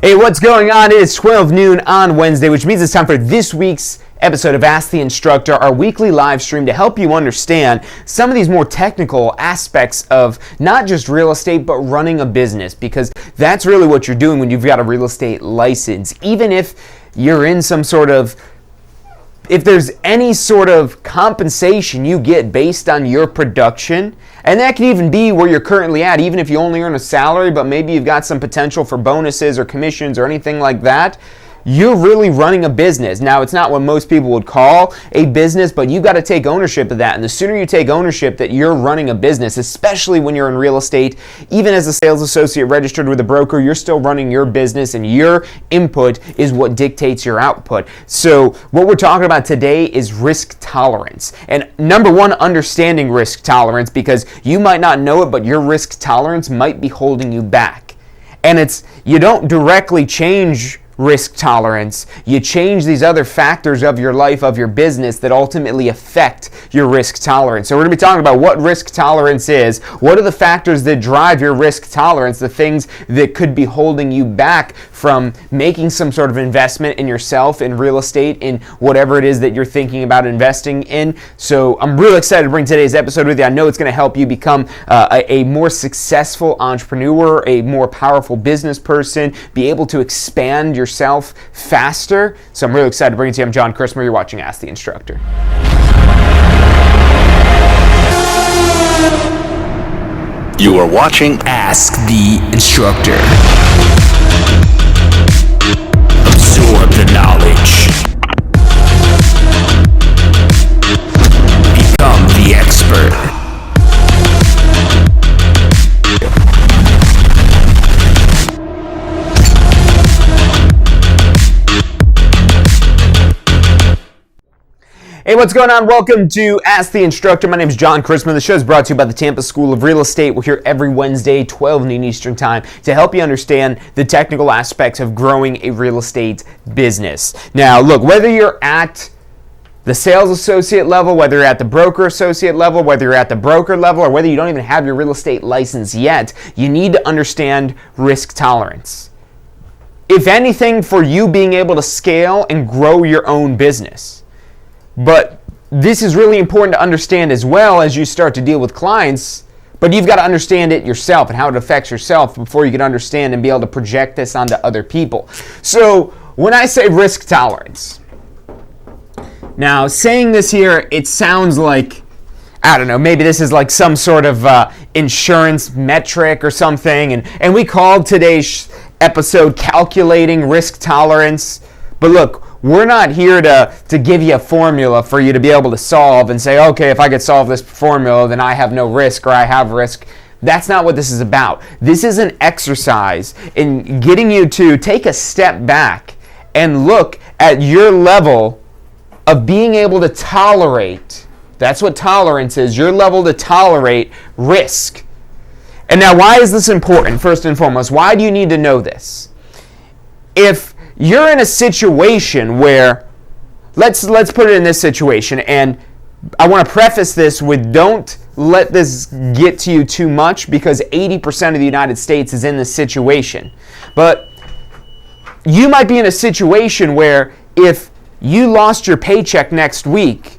Hey, what's going on? It is 12 noon on Wednesday, which means it's time for this week's episode of Ask the Instructor, our weekly live stream to help you understand some of these more technical aspects of not just real estate, but running a business, because that's really what you're doing when you've got a real estate license. Even if you're in some sort of if there's any sort of compensation you get based on your production, and that can even be where you're currently at, even if you only earn a salary, but maybe you've got some potential for bonuses or commissions or anything like that, you're really running a business. Now, it's not what most people would call a business, but you got to take ownership of that. And the sooner you take ownership that you're running a business, especially when you're in real estate, even as a sales associate registered with a broker, you're still running your business, and your input is what dictates your output. So what we're talking about today is risk tolerance. And number one, understanding risk tolerance, because you might not know it, but your risk tolerance might be holding you back. And you don't directly change risk tolerance. You change these other factors of your life, of your business, that ultimately affect your risk tolerance. So we're going to be talking about what risk tolerance is, what are the factors that drive your risk tolerance, the things that could be holding you back from making some sort of investment in yourself, in real estate, in whatever it is that you're thinking about investing in. So I'm really excited to bring today's episode with you. I know it's going to help you become a more successful entrepreneur, a more powerful business person, be able to expand yourself faster. So I'm really excited to bring it to you. I'm John Christmer. You're watching Ask the Instructor. You are watching Ask the Instructor. Absorb the knowledge. Become the expert. Hey, what's going on? Welcome to Ask the Instructor. My name is John Christman. The show is brought to you by the Tampa School of Real Estate. We're here every Wednesday, 12 noon Eastern Time, to help you understand the technical aspects of growing a real estate business. Now, look, whether you're at the sales associate level, whether you're at the broker associate level, whether you're at the broker level, or whether you don't even have your real estate license yet, you need to understand risk tolerance. If anything, for you being able to scale and grow your own business. But this is really important to understand as well as you start to deal with clients, but you've got to understand it yourself and how it affects yourself before you can understand and be able to project this onto other people. So when I say risk tolerance, now saying this here, it sounds like, I don't know, maybe this is like some sort of insurance metric or something, and we called today's episode Calculating Risk Tolerance. But look, we're not here to give you a formula for you to be able to solve and say, okay, if I could solve this formula, then I have no risk or I have risk. That's not what this is about. This is an exercise in getting you to take a step back and look at your level of being able to tolerate. That's what tolerance is, your level to tolerate risk. And now, why is this important? First and foremost, why do you need to know this? If you're in a situation where, let's put it in this situation, and I want to preface this with, don't let this get to you too much, because 80% of the United States is in this situation. But you might be in a situation where if you lost your paycheck next week,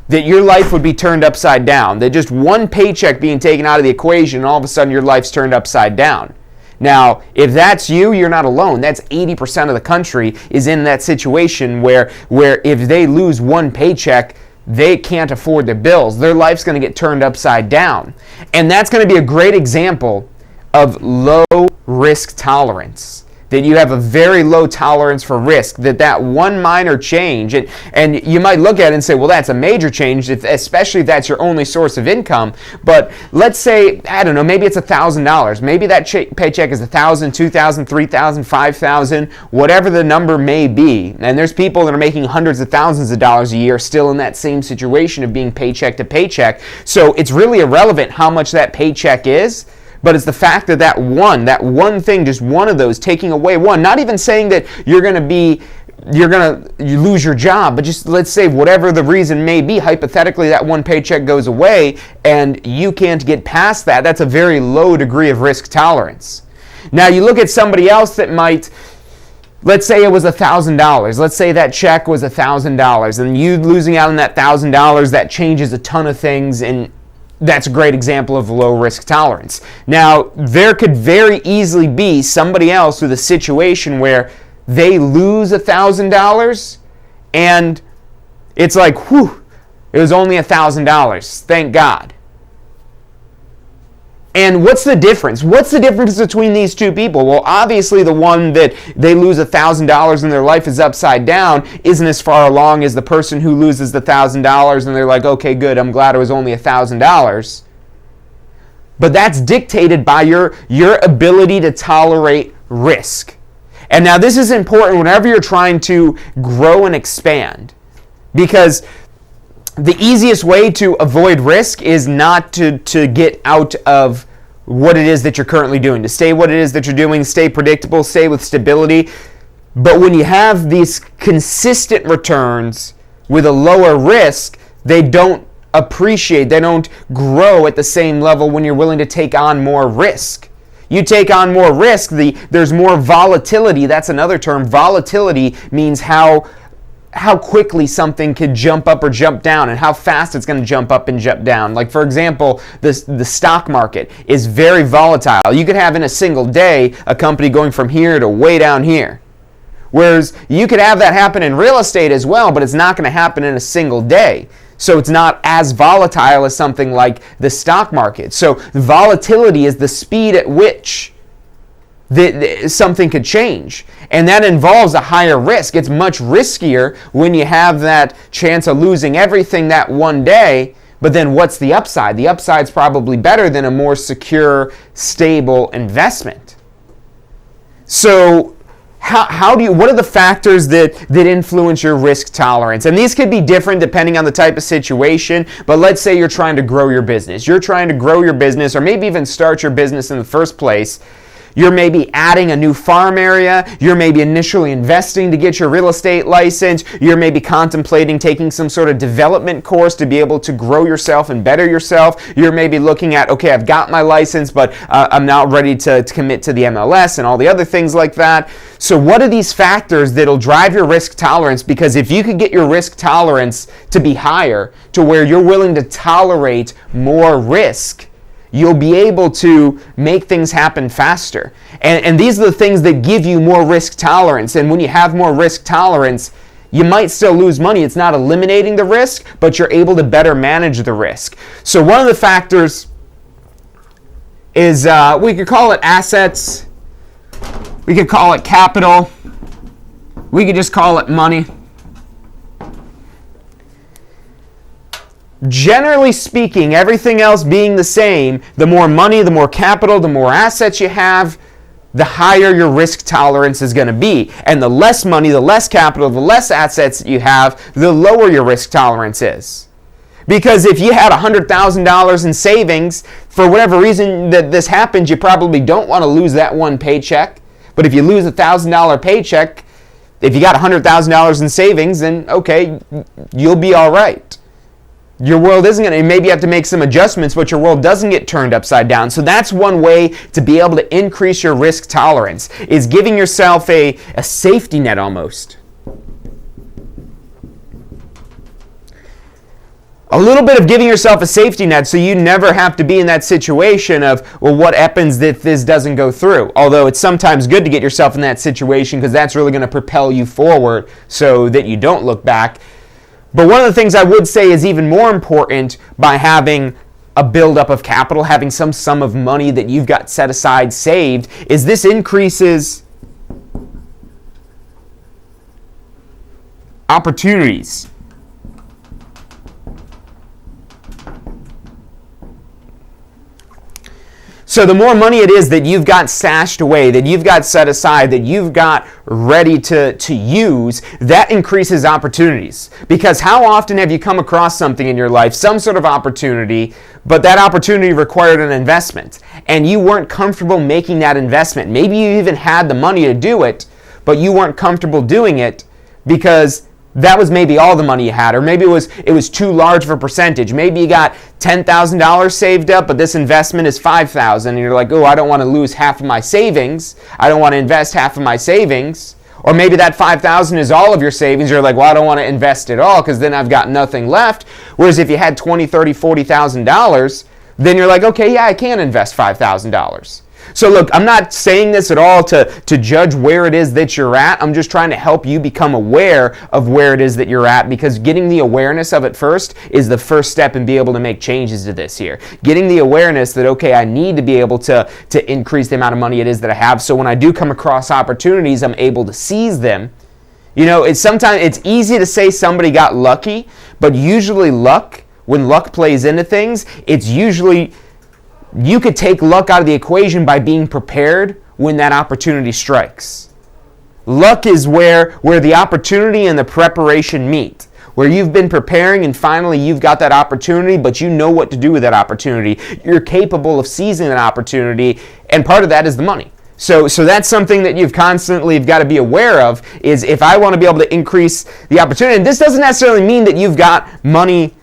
that your life would be turned upside down. That just one paycheck being taken out of the equation, and all of a sudden your life's turned upside down. Now, if that's you, you're not alone. That's 80% of the country is in that situation where if they lose one paycheck, they can't afford their bills. Their life's going to get turned upside down. And that's going to be a great example of low risk tolerance. That you have a very low tolerance for risk, that one minor change, and you might look at it and say, well, that's a major change, especially if that's your only source of income. But let's say, I don't know, maybe it's $1,000. Maybe that paycheck is $1,000, $2,000, $3,000, $5,000, whatever the number may be. And there's people that are making hundreds of thousands of dollars a year still in that same situation of being paycheck to paycheck. So it's really irrelevant how much that paycheck is. But it's the fact that one thing, just one of those, taking away one, not even saying that you lose your job, but just let's say whatever the reason may be, hypothetically that one paycheck goes away and you can't get past that. That's a very low degree of risk tolerance. Now you look at somebody else that might let's say it was $1,000. Let's say that check was $1,000, and you losing out on that $1,000, that changes a ton of things, and that's a great example of low risk tolerance. Now, there could very easily be somebody else with a situation where they lose $1,000, and it's like, whew, it was only $1,000. Thank God. And what's the difference? What's the difference between these two people? Well, obviously the one that they lose $1,000 and their life is upside down isn't as far along as the person who loses the $1,000 and they're like, okay, good, I'm glad it was only $1,000. But that's dictated by your ability to tolerate risk. And now this is important whenever you're trying to grow and expand, because the easiest way to avoid risk is not to get out of what it is that you're currently doing, to stay what it is that you're doing, stay predictable, stay with stability. But when you have these consistent returns with a lower risk, they don't appreciate, they don't grow at the same level when you're willing to take on more risk. You take on more risk, there's more volatility. That's another term. Volatility means how quickly something could jump up or jump down and how fast it's going to jump up and jump down. Like, for example, the stock market is very volatile. You could have in a single day a company going from here to way down here. Whereas you could have that happen in real estate as well, but it's not going to happen in a single day. So it's not as volatile as something like the stock market. So volatility is the speed at which something could change. And that involves a higher risk. It's much riskier when you have that chance of losing everything that one day, but then what's the upside? The upside's probably better than a more secure, stable investment. So what are the factors that influence your risk tolerance? And these could be different depending on the type of situation, but let's say you're trying to grow your business. You're trying to grow your business, or maybe even start your business in the first place. You're maybe adding a new farm area. You're maybe initially investing to get your real estate license. You're maybe contemplating taking some sort of development course to be able to grow yourself and better yourself. You're maybe looking at, okay, I've got my license, but I'm not ready to commit to the MLS and all the other things like that. So what are these factors that'll drive your risk tolerance? Because if you could get your risk tolerance to be higher, to where you're willing to tolerate more risk, you'll be able to make things happen faster. And these are the things that give you more risk tolerance. And when you have more risk tolerance, you might still lose money. It's not eliminating the risk, but you're able to better manage the risk. So one of the factors is, we could call it assets, we could call it capital, we could just call it money. Generally speaking, everything else being the same, the more money, the more capital, the more assets you have, the higher your risk tolerance is going to be. And the less money, the less capital, the less assets that you have, the lower your risk tolerance is. Because if you had $100,000 in savings, for whatever reason that this happens, you probably don't want to lose that one paycheck. But if you lose a $1,000 paycheck, if you got $100,000 in savings, then okay, you'll be all right. Your world isn't going to, maybe you have to make some adjustments, but your world doesn't get turned upside down. So that's one way to be able to increase your risk tolerance, is giving yourself a safety net almost. A little bit of giving yourself a safety net so you never have to be in that situation of, well, what happens if this doesn't go through? Although it's sometimes good to get yourself in that situation because that's really going to propel you forward so that you don't look back. But one of the things I would say is even more important by having a buildup of capital, having some sum of money that you've got set aside saved, is this increases opportunities. So the more money it is that you've got stashed away, that you've got set aside, that you've got ready to use, that increases opportunities. Because how often have you come across something in your life, some sort of opportunity, but that opportunity required an investment, and you weren't comfortable making that investment? Maybe you even had the money to do it, but you weren't comfortable doing it because that was maybe all the money you had, or maybe it was too large of a percentage. Maybe you got $10,000 saved up, but this investment is $5,000, and you're like, oh, I don't want to lose half of my savings. I don't want to invest half of my savings. Or maybe that $5,000 is all of your savings. You're like, well, I don't want to invest it all because then I've got nothing left. Whereas if you had $20,000, $30,000, $40,000, then you're like, okay, yeah, I can invest $5,000. So look, I'm not saying this at all to judge where it is that you're at. I'm just trying to help you become aware of where it is that you're at, because getting the awareness of it first is the first step in being able to make changes to this here. Getting the awareness that, okay, I need to be able to increase the amount of money it is that I have, so when I do come across opportunities, I'm able to seize them. You know, sometimes it's easy to say somebody got lucky, but usually when luck plays into things, it's usually, you could take luck out of the equation by being prepared when that opportunity strikes. Luck is where the opportunity and the preparation meet, where you've been preparing and finally you've got that opportunity, but you know what to do with that opportunity. You're capable of seizing that opportunity, and part of that is the money. So that's something that you've got to be aware of, is if I want to be able to increase the opportunity, and this doesn't necessarily mean that you've got money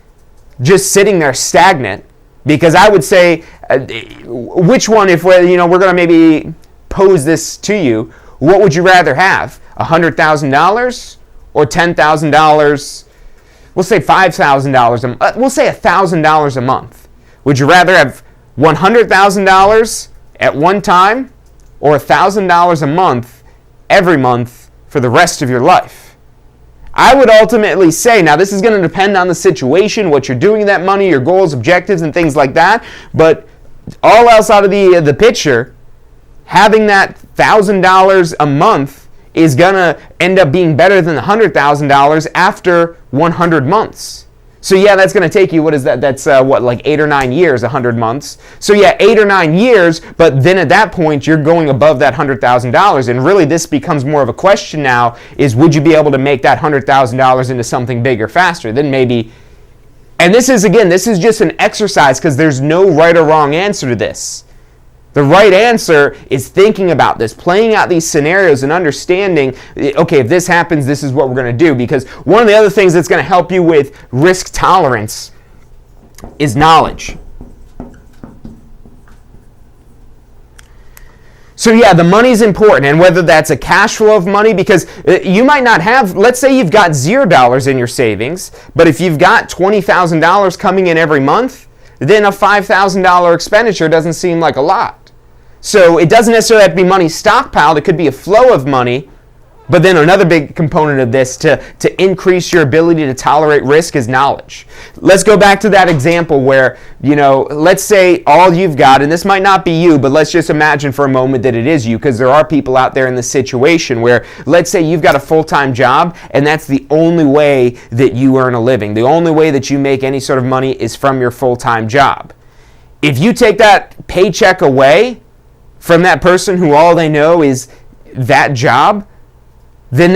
just sitting there stagnant, because I would say, which one, if we're going to maybe pose this to you, what would you rather have? $100,000 or $10,000? We'll say $5,000. We'll say $1,000 a month. Would you rather have $100,000 at one time, or $1,000 a month every month for the rest of your life? I would ultimately say, now this is going to depend on the situation, what you're doing with that money, your goals, objectives, and things like that, but all else out of the picture, having that $1,000 a month is going to end up being better than the $100,000 after 100 months. So yeah, that's going to take you, what is that? That's like 8 or 9 years, 100 months. So yeah, 8 or 9 years, but then at that point, you're going above that $100,000. And really, this becomes more of a question now, is would you be able to make that $100,000 into something bigger faster? Then maybe, and this is just an exercise, because there's no right or wrong answer to this. The right answer is thinking about this, playing out these scenarios and understanding, okay, if this happens, this is what we're going to do. Because one of the other things that's going to help you with risk tolerance is knowledge. So yeah, the money's important, and whether that's a cash flow of money, because you might not have, let's say you've got $0 in your savings, but if you've got $20,000 coming in every month, then a $5,000 expenditure doesn't seem like a lot. So it doesn't necessarily have to be money stockpiled. It could be a flow of money. But then another big component of this to increase your ability to tolerate risk is knowledge. Let's go back to that example where, let's say all you've got, and this might not be you, but let's just imagine for a moment that it is you, because there are people out there in this situation where, let's say you've got a full-time job, and that's the only way that you earn a living. The only way that you make any sort of money is from your full-time job. If you take that paycheck away from that person who all they know is that job, then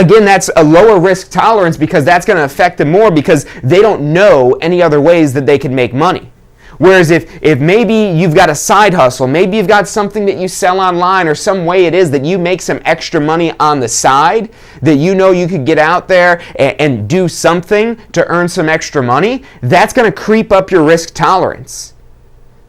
that's a lower risk tolerance, because that's going to affect them more, because they don't know any other ways that they can make money. Whereas if maybe you've got a side hustle, maybe you've got something that you sell online, or some way it is that you make some extra money on the side, that you could get out there and do something to earn some extra money, that's going to creep up your risk tolerance.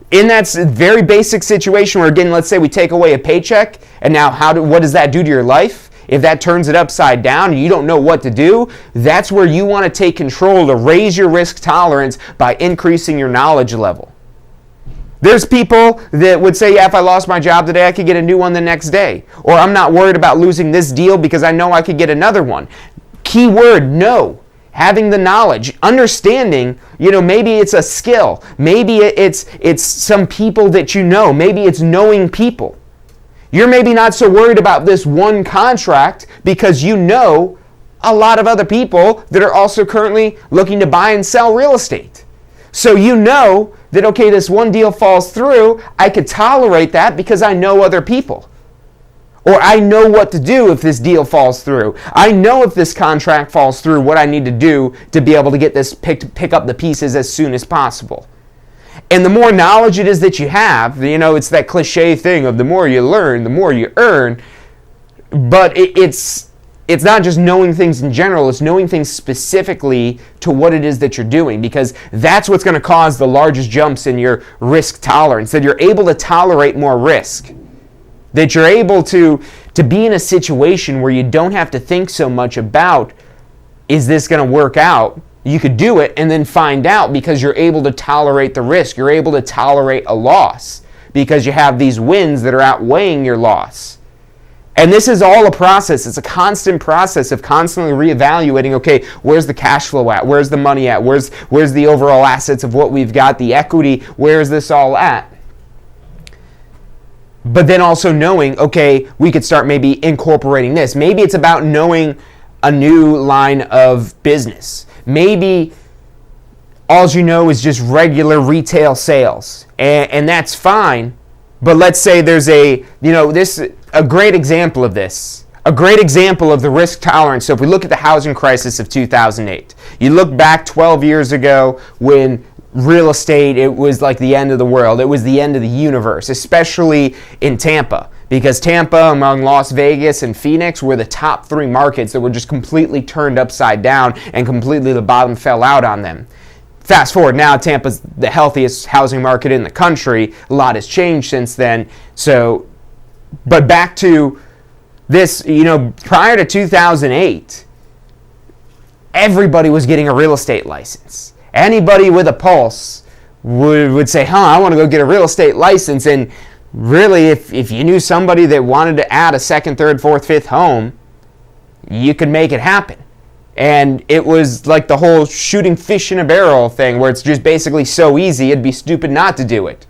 In that very basic situation where, again, let's say we take away a paycheck, and now what does that do to your life? If that turns it upside down and you don't know what to do, that's where you want to take control to raise your risk tolerance by increasing your knowledge level. There's people that would say, yeah, if I lost my job today, I could get a new one the next day. Or I'm not worried about losing this deal because I know I could get another one. Key word, know. Having the knowledge, understanding, maybe it's a skill. Maybe it's some people that you know. Maybe it's knowing people. You're maybe not so worried about this one contract because you know a lot of other people that are also currently looking to buy and sell real estate. So you know that, okay, this one deal falls through, I could tolerate that because I know other people. Or I know what to do if this deal falls through. I know if this contract falls through, what I need to do to be able to get this pick up the pieces as soon as possible. And the more knowledge it is that you have, it's that cliche thing of the more you learn, the more you earn. But it's not just knowing things in general, it's knowing things specifically to what it is that you're doing, because that's what's going to cause the largest jumps in your risk tolerance, that you're able to tolerate more risk. that you're able to be in a situation where you don't have to think so much about, is this going to work out? You could do it and then find out, because you're able to tolerate the risk. You're able to tolerate a loss because you have these wins that are outweighing your loss. And this is all a process. It's a constant process of constantly reevaluating, okay, where's the cash flow at? Where's the money at? Where's the overall assets of what we've got? The equity, where is this all at? But then also knowing, okay, we could start maybe incorporating this. Maybe it's about knowing a new line of business. Maybe all you know is just regular retail sales, and that's fine. But let's say there's a great example of this, a great example of the risk tolerance. So if we look at the housing crisis of 2008, you look back 12 years ago when real estate, it was like the end of the world. It was the end of the universe, especially in Tampa, because Tampa, among Las Vegas and Phoenix, were the top 3 markets that were just completely turned upside down, and completely the bottom fell out on them. Fast forward now, Tampa's the healthiest housing market in the country. A lot has changed since then. So, but back to this, prior to 2008, everybody was getting a real estate license. Anybody with a pulse would say, I want to go get a real estate license. And really, if you knew somebody that wanted to add a second, third, fourth, fifth home, you could make it happen. And it was like the whole shooting fish in a barrel thing, where it's just basically so easy, it'd be stupid not to do it.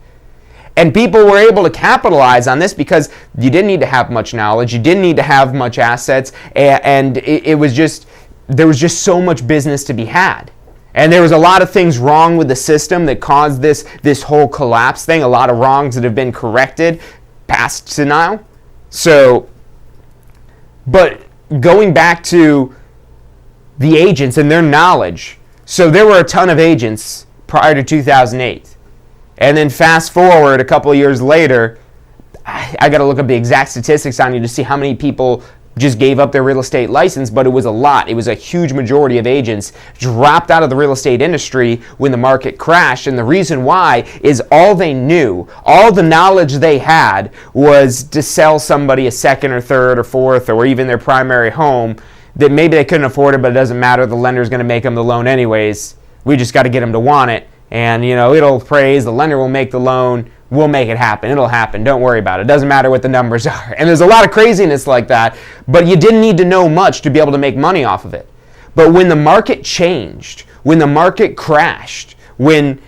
And people were able to capitalize on this because you didn't need to have much knowledge, you didn't need to have much assets, and there was just so much business to be had. And there was a lot of things wrong with the system that caused this whole collapse thing, a lot of wrongs that have been corrected past to now. So, but going back to the agents and their knowledge. So there were a ton of agents prior to 2008. And then fast forward a couple of years later, I got to look up the exact statistics on you to see how many people just gave up their real estate license, but it was a lot. It was a huge majority of agents dropped out of the real estate industry when the market crashed. And the reason why is all they knew, all the knowledge they had was to sell somebody a second or third or fourth or even their primary home that maybe they couldn't afford it, but it doesn't matter. The lender's going to make them the loan anyways. We just got to get them to want it. And, it'll praise. The lender will make the loan. We'll make it happen. It'll happen. Don't worry about it. It doesn't matter what the numbers are. And there's a lot of craziness like that, but you didn't need to know much to be able to make money off of it. But when the market changed, when the market crashed, when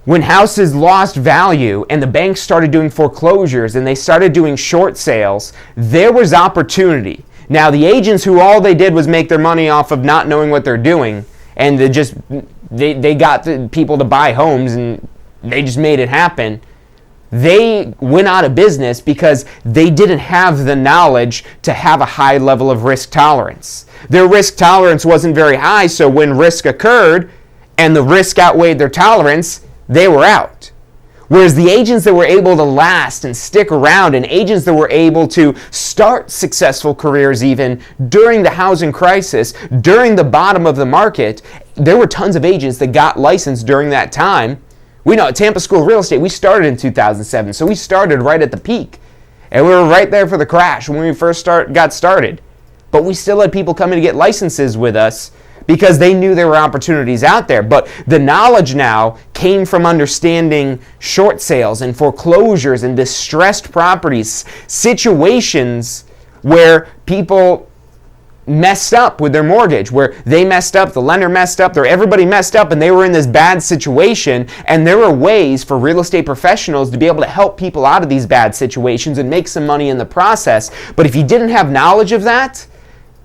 houses lost value and the banks started doing foreclosures and they started doing short sales, there was opportunity. Now, the agents who all they did was make their money off of not knowing what they're doing, and they got the people to buy homes and they just made it happen, they went out of business because they didn't have the knowledge to have a high level of risk tolerance. Their risk tolerance wasn't very high, so when risk occurred and the risk outweighed their tolerance, they were out. Whereas the agents that were able to last and stick around, and agents that were able to start successful careers even during the housing crisis, during the bottom of the market, there were tons of agents that got licensed during that time. We know at Tampa School of Real Estate, we started in 2007, so we started right at the peak. And we were right there for the crash when we first got started. But we still had people coming to get licenses with us because they knew there were opportunities out there. But the knowledge now came from understanding short sales and foreclosures and distressed properties, situations where people messed up with their mortgage, where they messed up, the lender messed up, everybody messed up, and they were in this bad situation. And there were ways for real estate professionals to be able to help people out of these bad situations and make some money in the process. But if you didn't have knowledge of that,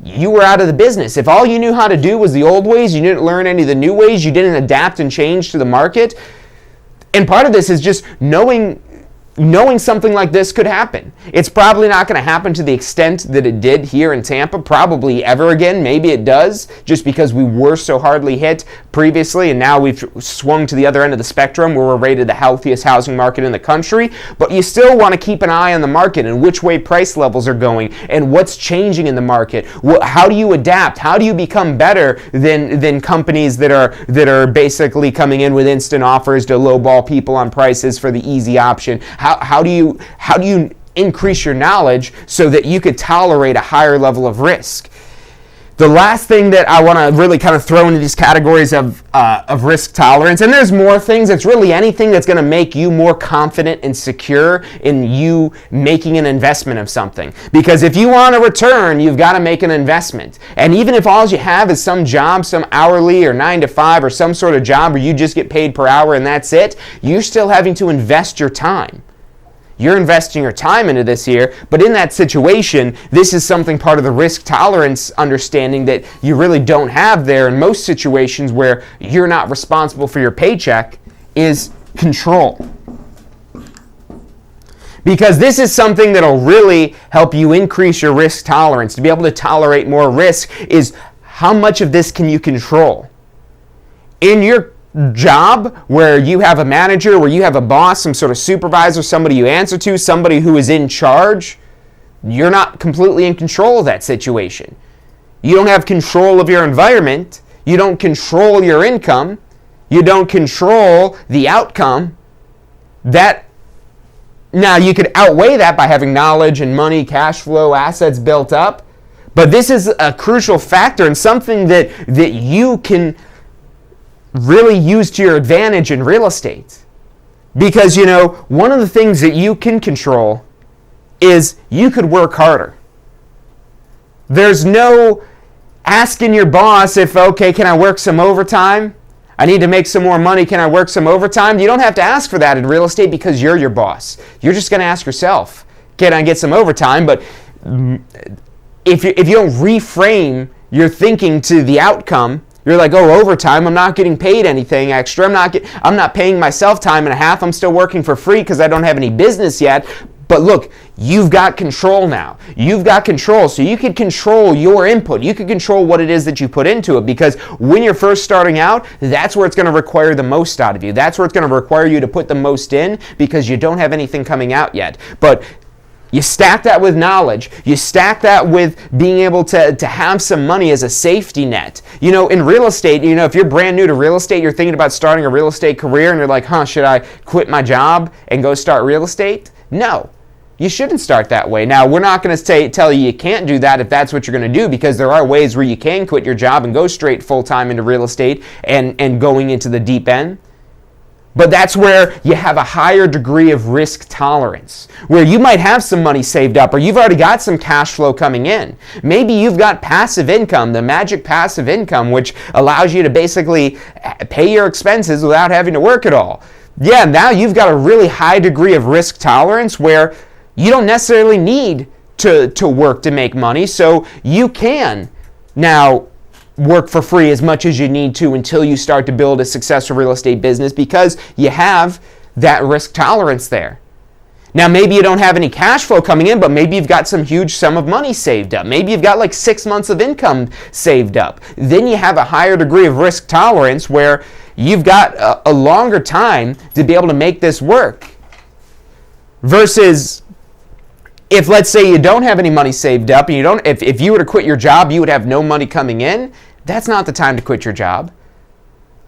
you were out of the business. If all you knew how to do was the old ways, you didn't learn any of the new ways, you didn't adapt and change to the market. And part of this is just knowing something like this could happen. It's probably not going to happen to the extent that it did here in Tampa, probably ever again. Maybe it does, just because we were so hardly hit previously, and now we've swung to the other end of the spectrum where we're rated the healthiest housing market in the country. But you still want to keep an eye on the market and which way price levels are going and what's changing in the market. How do you adapt? How do you become better than companies that are basically coming in with instant offers to lowball people on prices for the easy option? How do you increase your knowledge so that you could tolerate a higher level of risk. The last thing that I want to really kind of throw into these categories of risk tolerance, and there's more things, it's really anything that's going to make you more confident and secure in you making an investment of something. Because if you want a return, you've got to make an investment. And even if all you have is some job, some hourly or 9 to 5 or some sort of job where you just get paid per hour and that's it, you're still having to invest your time. You're investing your time into this here, but in that situation, this is something part of the risk tolerance understanding that you really don't have there in most situations where you're not responsible for your paycheck, is control. Because this is something that'll really help you increase your risk tolerance. To be able to tolerate more risk is how much of this can you control. In your job where you have a manager, where you have a boss, some sort of supervisor, somebody you answer to, somebody who is in charge, you're not completely in control of that situation. You don't have control of your environment. You don't control your income. You don't control the outcome. Now you could outweigh that by having knowledge and money, cash flow, assets built up. But this is a crucial factor and something that you can really use to your advantage in real estate. Because, one of the things that you can control is you could work harder. There's no asking your boss if, okay, can I work some overtime? I need to make some more money. Can I work some overtime? You don't have to ask for that in real estate because you're your boss. You're just going to ask yourself, can I get some overtime? But if you don't reframe your thinking to the outcome, you're like, oh, overtime, I'm not getting paid anything extra. I'm not paying myself time and a half. I'm still working for free because I don't have any business yet. But look, you've got control now. You've got control. So you can control your input. You can control what it is that you put into it, because when you're first starting out, that's where it's going to require the most out of you. That's where it's going to require you to put the most in because you don't have anything coming out yet. But you stack that with knowledge. You stack that with being able to have some money as a safety net. In real estate, if you're brand new to real estate, you're thinking about starting a real estate career and you're like, should I quit my job and go start real estate? No, you shouldn't start that way. Now, we're not going to tell you can't do that if that's what you're going to do, because there are ways where you can quit your job and go straight full-time into real estate and going into the deep end. But that's where you have a higher degree of risk tolerance, where you might have some money saved up or you've already got some cash flow coming in. Maybe you've got passive income, the magic passive income, which allows you to basically pay your expenses without having to work at all. Yeah, now you've got a really high degree of risk tolerance where you don't necessarily need to work to make money, so you can now work for free as much as you need to until you start to build a successful real estate business, because you have that risk tolerance there. Now, maybe you don't have any cash flow coming in, but maybe you've got some huge sum of money saved up. Maybe you've got like 6 months of income saved up. Then you have a higher degree of risk tolerance where you've got a longer time to be able to make this work. Versus if, let's say, you don't have any money saved up and if you were to quit your job, you would have no money coming in. That's not the time to quit your job.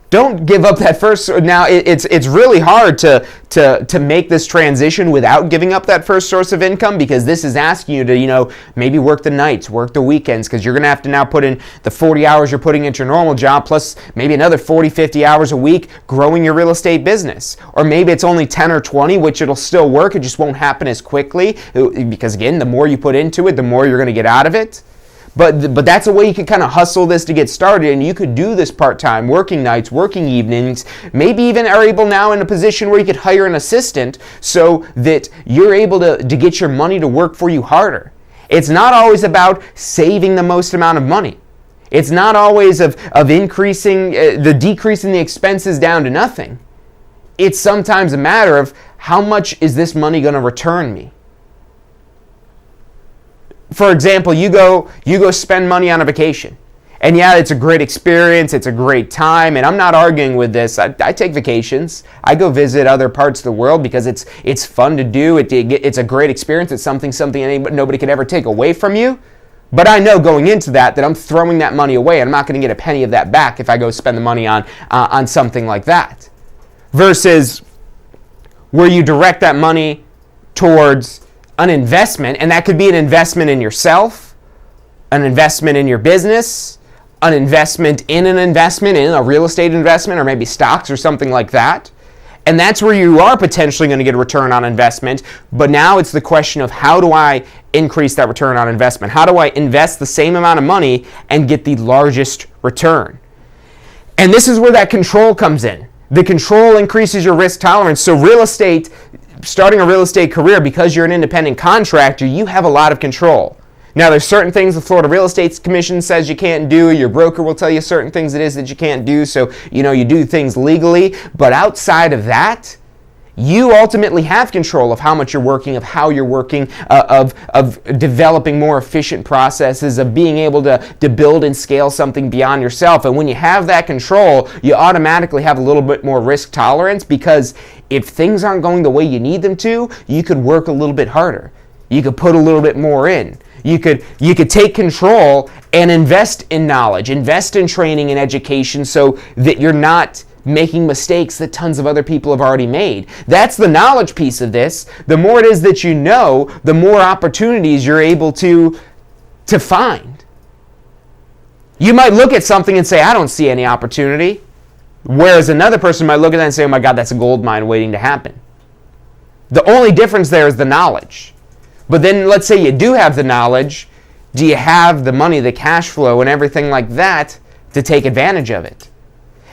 Don't give up that first. Now, it's really hard to make this transition without giving up that first source of income, because this is asking you to, maybe work the nights, work the weekends, because you're going to have to now put in the 40 hours you're putting into your normal job, plus maybe another 40, 50 hours a week growing your real estate business. Or maybe it's only 10 or 20, which it'll still work. It just won't happen as quickly, because again, the more you put into it, the more you're going to get out of it. But that's a way you can kind of hustle this to get started, and you could do this part-time, working nights, working evenings, maybe even are able now in a position where you could hire an assistant so that you're able to get your money to work for you harder. It's not always about saving the most amount of money. It's not always of decreasing the expenses down to nothing. It's sometimes a matter of how much is this money going to return me. For example, you go spend money on a vacation. And yeah, it's a great experience, it's a great time, and I'm not arguing with this. I take vacations. I go visit other parts of the world because it's fun to do. It's a great experience. It's something nobody could ever take away from you. But I know going into that I'm throwing that money away, and I'm not going to get a penny of that back if I go spend the money on something like that. Versus where you direct that money towards an investment, and that could be an investment in yourself, an investment in your business, an investment in a real estate investment, or maybe stocks or something like that. And that's where you are potentially going to get a return on investment. But now it's the question of, how do I increase that return on investment? How do I invest the same amount of money and get the largest return? And this is where that control comes in. The control increases your risk tolerance. So real estate, starting a real estate career, because you're an independent contractor, you have a lot of control. Now, there's certain things the Florida Real Estate Commission says you can't do. Your broker will tell you certain things it is that you can't do. So, you do things legally. But outside of that, you ultimately have control of how much you're working, of how you're working, of developing more efficient processes, of being able to build and scale something beyond yourself. And when you have that control, you automatically have a little bit more risk tolerance, because if things aren't going the way you need them to, you could work a little bit harder. You could put a little bit more in. You could take control and invest in knowledge, invest in training and education, so that you're not making mistakes that tons of other people have already made. That's the knowledge piece of this. The more it is that you know, the more opportunities you're able to find. You might look at something and say, I don't see any opportunity. Whereas another person might look at that and say, oh my God, that's a gold mine waiting to happen. The only difference there is the knowledge. But then let's say you do have the knowledge. Do you have the money, the cash flow, and everything like that to take advantage of it?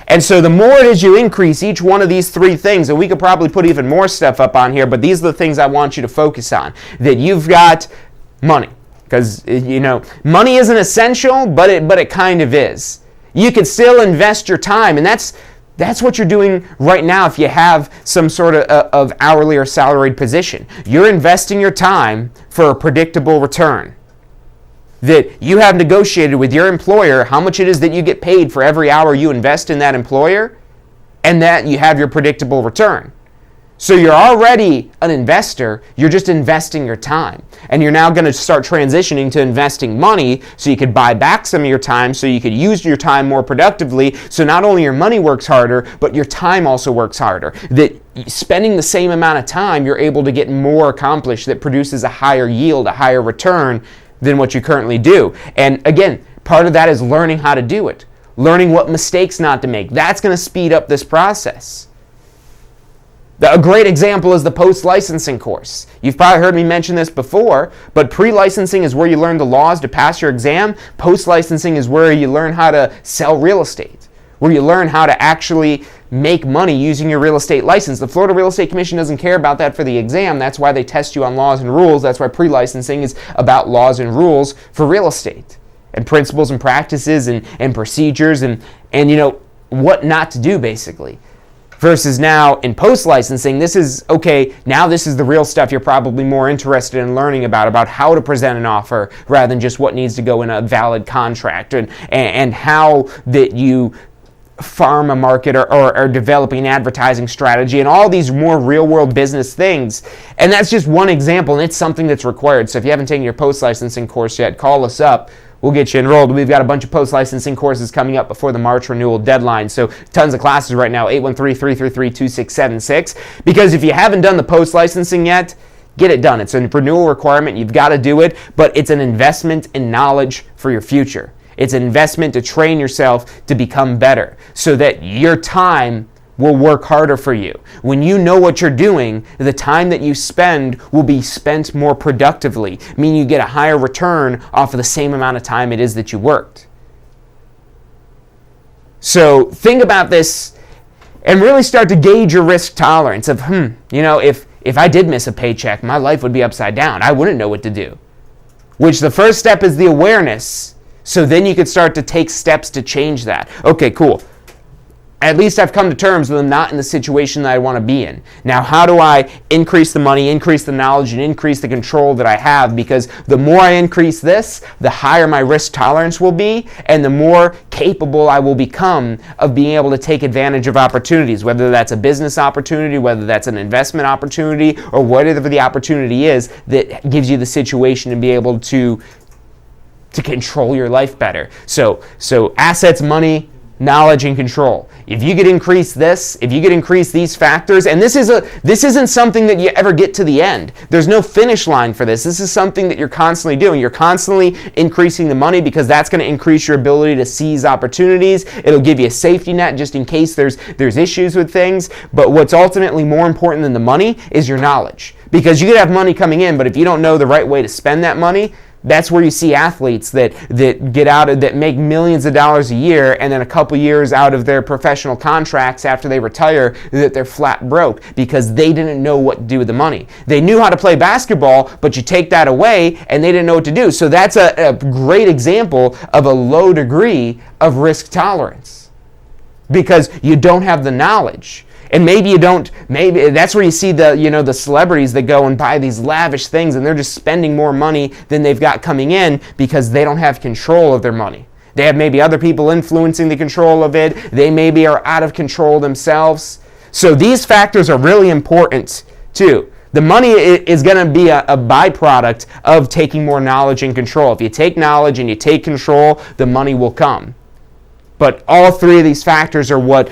And so the more it is you increase each one of these three things, and we could probably put even more stuff up on here, but these are the things I want you to focus on. That you've got money. Because, money isn't essential, but it kind of is. You can still invest your time, and that's what you're doing right now if you have some sort of hourly or salaried position. You're investing your time for a predictable return. That you have negotiated with your employer how much it is that you get paid for every hour you invest in that employer, and that you have your predictable return. So you're already an investor, you're just investing your time. And you're now going to start transitioning to investing money, so you could buy back some of your time, so you could use your time more productively. So not only your money works harder, but your time also works harder. That spending the same amount of time, you're able to get more accomplished, that produces a higher yield, a higher return than what you currently do. And again, part of that is learning how to do it. Learning what mistakes not to make. That's going to speed up this process. A great example is the post-licensing course. You've probably heard me mention this before, but pre-licensing is where you learn the laws to pass your exam. Post-licensing is where you learn how to sell real estate, where you learn how to actually make money using your real estate license. The Florida Real Estate Commission doesn't care about that for the exam. That's why they test you on laws and rules. That's why pre-licensing is about laws and rules for real estate, and principles and practices and procedures and what not to do, basically. Versus now in post-licensing, this is the real stuff you're probably more interested in learning about how to present an offer rather than just what needs to go in a valid contract, and how that you farm a market or developing an advertising strategy, and all these more real-world business things. And that's just one example, and it's something that's required. So if you haven't taken your post-licensing course yet, call us up. We'll get you enrolled. We've got a bunch of post-licensing courses coming up before the March renewal deadline. So tons of classes right now, 813-333-2676. Because if you haven't done the post-licensing yet, get it done. It's a renewal requirement. You've got to do it. But it's an investment in knowledge for your future. It's an investment to train yourself to become better, so that your time will work harder for you. When you know what you're doing, the time that you spend will be spent more productively, meaning you get a higher return off of the same amount of time it is that you worked. So think about this and really start to gauge your risk tolerance of, if I did miss a paycheck, my life would be upside down. I wouldn't know what to do. Which the first step is the awareness. So then you could start to take steps to change that. Okay, cool. At least I've come to terms with I'm not in the situation that I want to be in. Now, how do I increase the money, increase the knowledge, and increase the control that I have? Because the more I increase this, the higher my risk tolerance will be, and the more capable I will become of being able to take advantage of opportunities, whether that's a business opportunity, whether that's an investment opportunity, or whatever the opportunity is that gives you the situation to be able to control your life better. So assets, money, knowledge and control. If you could increase this, if you could increase these factors, and this isn't something that you ever get to the end. There's no finish line for this. This is something that you're constantly doing. You're constantly increasing the money because that's going to increase your ability to seize opportunities. It'll give you a safety net just in case there's issues with things. But what's ultimately more important than the money is your knowledge. Because you could have money coming in, but if you don't know the right way to spend that money, that's where you see athletes that make millions of dollars a year, and then a couple years out of their professional contracts after they retire, that they're flat broke because they didn't know what to do with the money. They knew how to play basketball, but you take that away and they didn't know what to do. So that's a great example of a low degree of risk tolerance because you don't have the knowledge. And maybe that's where you see the celebrities that go and buy these lavish things and they're just spending more money than they've got coming in because they don't have control of their money. They have maybe other people influencing the control of it. They maybe are out of control themselves. So these factors are really important too. The money is going to be a byproduct of taking more knowledge and control. If you take knowledge and you take control, the money will come. But all three of these factors are what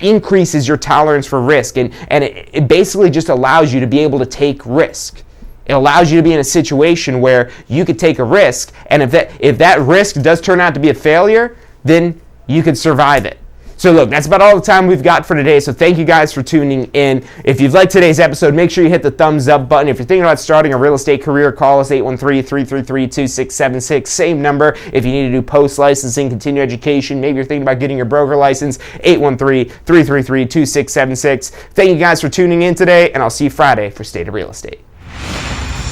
increases your tolerance for risk, and it basically just allows you to be able to take risk. It allows you to be in a situation where you could take a risk, and if that risk does turn out to be a failure, then you could survive it. So look, that's about all the time we've got for today, so thank you guys for tuning in. If you've liked today's episode, make sure you hit the thumbs up button. If you're thinking about starting a real estate career, call us 813-333-2676. Same number if you need to do post-licensing, continue education. Maybe you're thinking about getting your broker license, 813-333-2676. Thank you guys for tuning in today, and I'll see you Friday for State of Real Estate.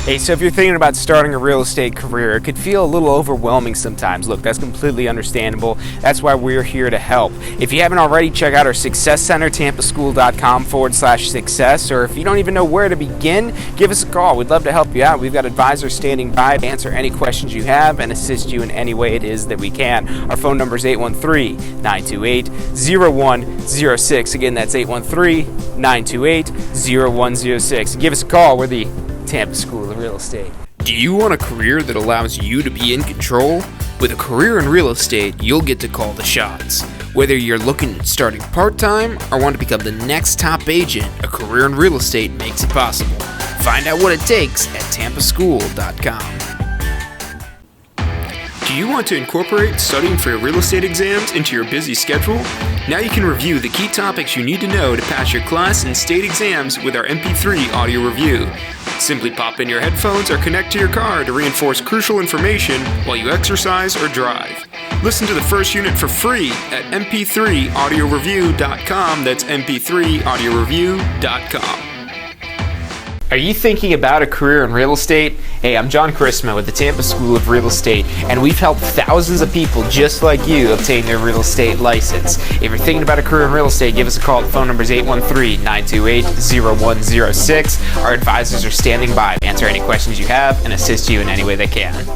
Hey, so if you're thinking about starting a real estate career, it could feel a little overwhelming sometimes. Look, that's completely understandable. That's why we're here to help. If you haven't already, check out our Success Center, tampaschool.com/success, or if you don't even know where to begin, give us a call. We'd love to help you out. We've got advisors standing by to answer any questions you have and assist you in any way it is that we can. Our phone number is 813-928-0106. Again, that's 813-928-0106. Give us a call. We're the Tampa School of Real Estate. Do you want a career that allows you to be in control? With a career in real estate, you'll get to call the shots. Whether you're looking at starting part-time or want to become the next top agent, a career in real estate makes it possible. Find out what it takes at tampaschool.com. Do you want to incorporate studying for your real estate exams into your busy schedule? Now you can review the key topics you need to know to pass your class and state exams with our MP3 audio review. Simply pop in your headphones or connect to your car to reinforce crucial information while you exercise or drive. Listen to the first unit for free at mp3audioreview.com. That's mp3audioreview.com. Are you thinking about a career in real estate? Hey, I'm John Christma with the Tampa School of Real Estate, and we've helped thousands of people just like you obtain their real estate license. If you're thinking about a career in real estate, give us a call. The phone number is 813-928-0106. Our advisors are standing by to answer any questions you have and assist you in any way they can.